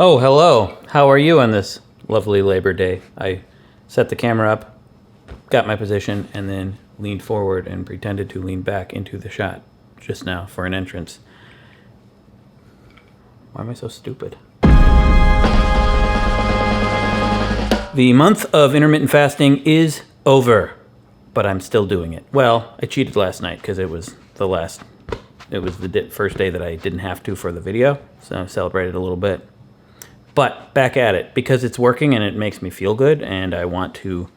Oh, hello. How are you on this lovely Labor Day? I set the camera up, got my position, and then leaned forward and pretended to lean back into the shot just now for an entrance. Why am I so stupid? The month of intermittent fasting is over, but I'm still doing it. Well, I cheated last night because it was the first day that I didn't have to for the video, so I celebrated a little bit. But back at it because it's working and it makes me feel good, and I want to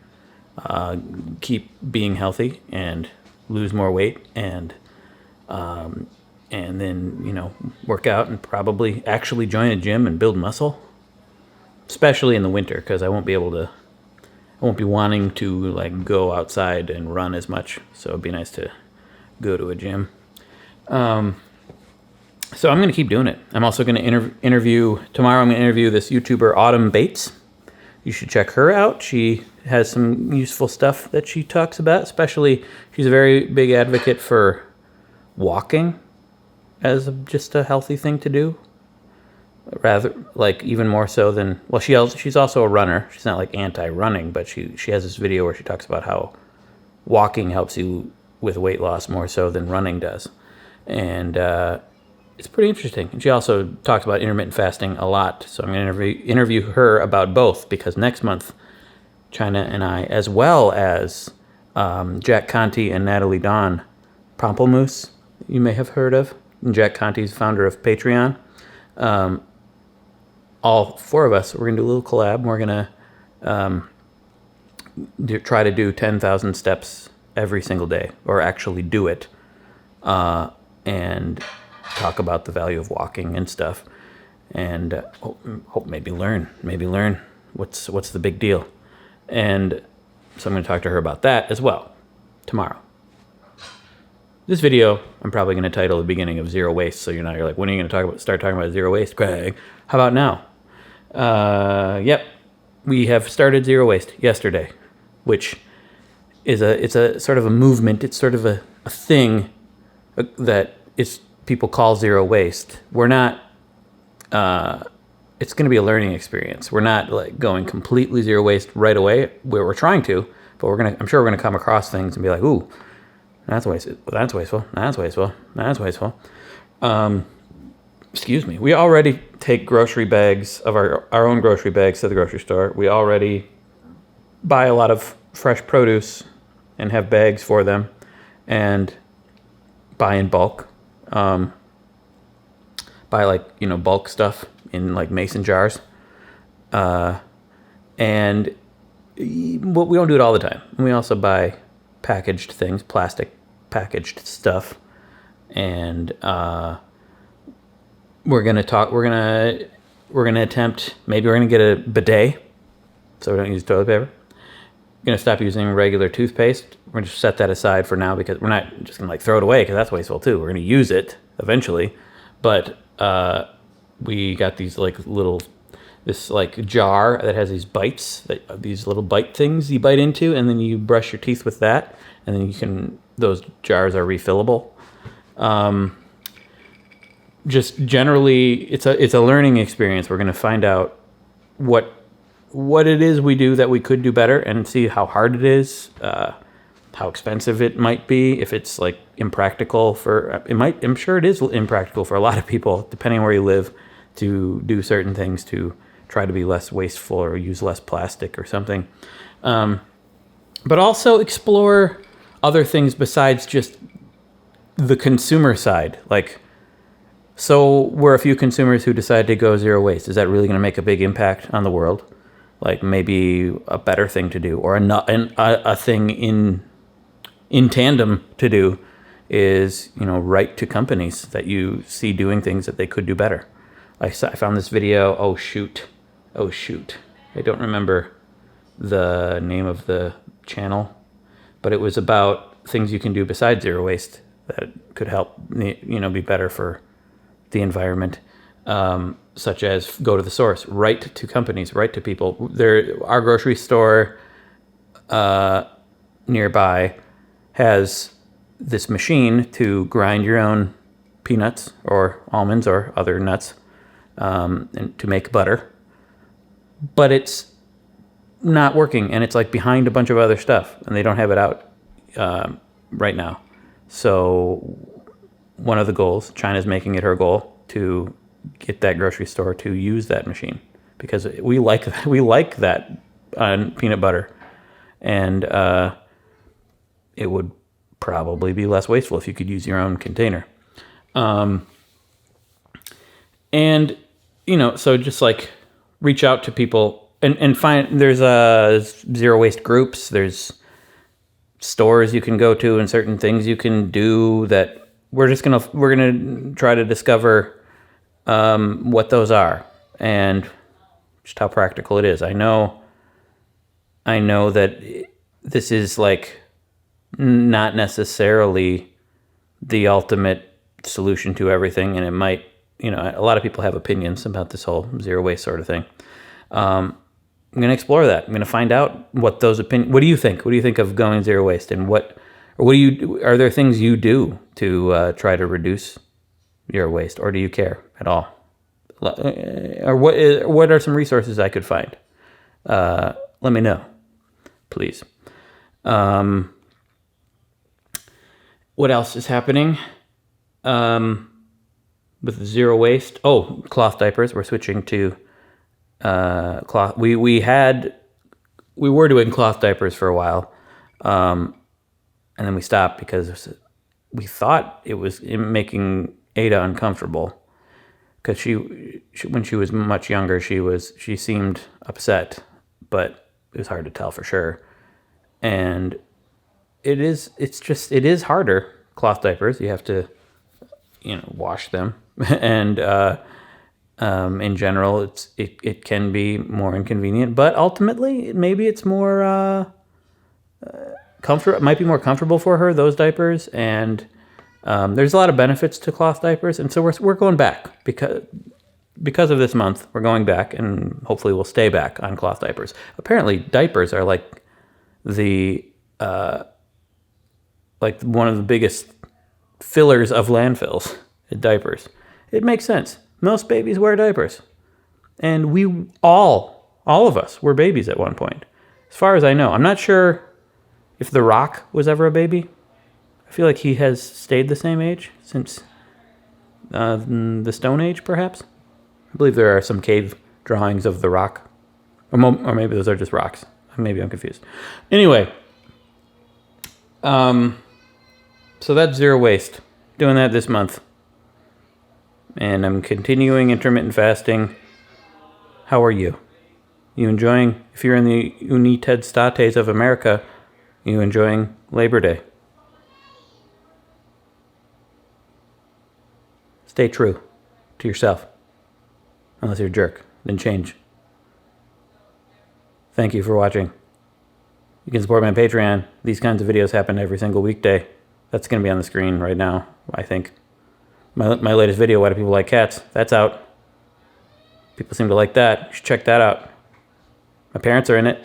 keep being healthy and lose more weight, and then work out and probably actually join a gym and build muscle, especially in the winter because I won't be wanting to go outside and run as much. So it'd be nice to go to a gym. So I'm going to keep doing it. I'm also going to interview tomorrow. I'm going to interview this YouTuber, Autumn Bates. You should check her out. She has some useful stuff that she talks about, especially she's a very big advocate for walking as just a healthy thing to do. Rather, even more so than, well, she's also a runner. She's not anti-running, but she has this video where she talks about how walking helps you with weight loss more so than running does. And it's pretty interesting. And she also talks about intermittent fasting a lot. So I'm going to interview her about both because next month, China and I, as well as Jack Conte and Natalie Dawn, Pamplemousse, you may have heard of. And Jack Conte's founder of Patreon. All four of us, we're going to do a little collab. We're going to try to do 10,000 steps every single day, or actually do it, and talk about the value of walking and stuff, and hope maybe learn what's the big deal. And so I'm going to talk to her about that as well tomorrow. This video I'm probably going to title the beginning of Zero Waste, so you're like, when are you going to start talking about zero waste, Craig? How about now? Yep, we have started Zero Waste yesterday, which is it's a sort of a movement. It's sort of a thing that people call zero waste. We're not, it's going to be a learning experience. We're not going completely zero waste right away, where we're trying to, but I'm sure we're going to come across things and be like, ooh, that's wasteful, that's wasteful, that's wasteful, that's wasteful. Excuse me. We already take grocery bags of our own grocery bags to the grocery store. We already buy a lot of fresh produce and have bags for them and buy in bulk. Buy bulk stuff in mason jars. And we don't do it all the time. We also buy packaged things, plastic packaged stuff. And we're gonna attempt, maybe we're gonna get a bidet so we don't use toilet paper. We're gonna stop using regular toothpaste. We're gonna just set that aside for now because we're not just gonna throw it away because that's wasteful too. We're gonna use it eventually, but we got these this jar that has these bites, these little bite things you bite into, and then you brush your teeth with that, and then those jars are refillable. Just generally, it's a learning experience. We're gonna find out what it is we do that we could do better, and see how hard it is, how expensive it might be, if it's impractical I'm sure it is impractical for a lot of people, depending on where you live, to do certain things to try to be less wasteful or use less plastic or something. But also explore other things besides just the consumer side. So we're a few consumers who decide to go zero waste. Is that really going to make a big impact on the world? Maybe a better thing to do, or a thing in tandem to do is, write to companies that you see doing things that they could do better. I found this video. Oh shoot. I don't remember the name of the channel, but it was about things you can do besides zero waste that could help, be better for the environment, such as go to the source, write to companies, write to people. Our grocery store nearby has this machine to grind your own peanuts or almonds or other nuts and to make butter, but it's not working, and it's like behind a bunch of other stuff, and they don't have it out right now. So one of the goals, China's making it her goal to get that grocery store to use that machine, because we like that peanut butter, and it would probably be less wasteful if you could use your own container. And so just like reach out to people and find, there's zero waste groups, there's stores you can go to, and certain things you can do that we're gonna try to discover what those are and just how practical it is. I know that this is like not necessarily the ultimate solution to everything, and it might, a lot of people have opinions about this whole zero waste sort of thing. I'm going to explore that. I'm going to find out what those opinions. What do you think? What do you think of going zero waste? And are there things you do to try to reduce your waste, or do you care at all? Or what are some resources I could find? Let me know, please. What else is happening with zero waste? Oh, cloth diapers. We're switching to cloth. We were doing cloth diapers for a while, and then we stopped because we thought it was making Ada uncomfortable. Because she when she was much younger, she seemed upset, but it was hard to tell for sure. And it is harder. Cloth diapers, you have to wash them, and in general, it can be more inconvenient, but ultimately, maybe it's more comfort. It might be more comfortable for her, those diapers, and there's a lot of benefits to cloth diapers, and so we're going back because of this month. We're going back, and hopefully we'll stay back on cloth diapers. Apparently, diapers are like one of the biggest fillers of landfills. Diapers. It makes sense. Most babies wear diapers. And we all of us were babies at one point. As far as I know. I'm not sure if The Rock was ever a baby. I feel like he has stayed the same age since the Stone Age, perhaps. I believe there are some cave drawings of The Rock. Or maybe those are just rocks. Maybe I'm confused. Anyway. So that's zero waste. Doing that this month. And I'm continuing intermittent fasting. How are you? You enjoying, if you're in the United States of America, you enjoying Labor Day? Stay true to yourself. Unless you're a jerk, then change. Thank you for watching. You can support me on Patreon. These kinds of videos happen every single weekday. That's going to be on the screen right now, I think. My latest video, Why Do People Like Cats? That's out. People seem to like that. You should check that out. My parents are in it.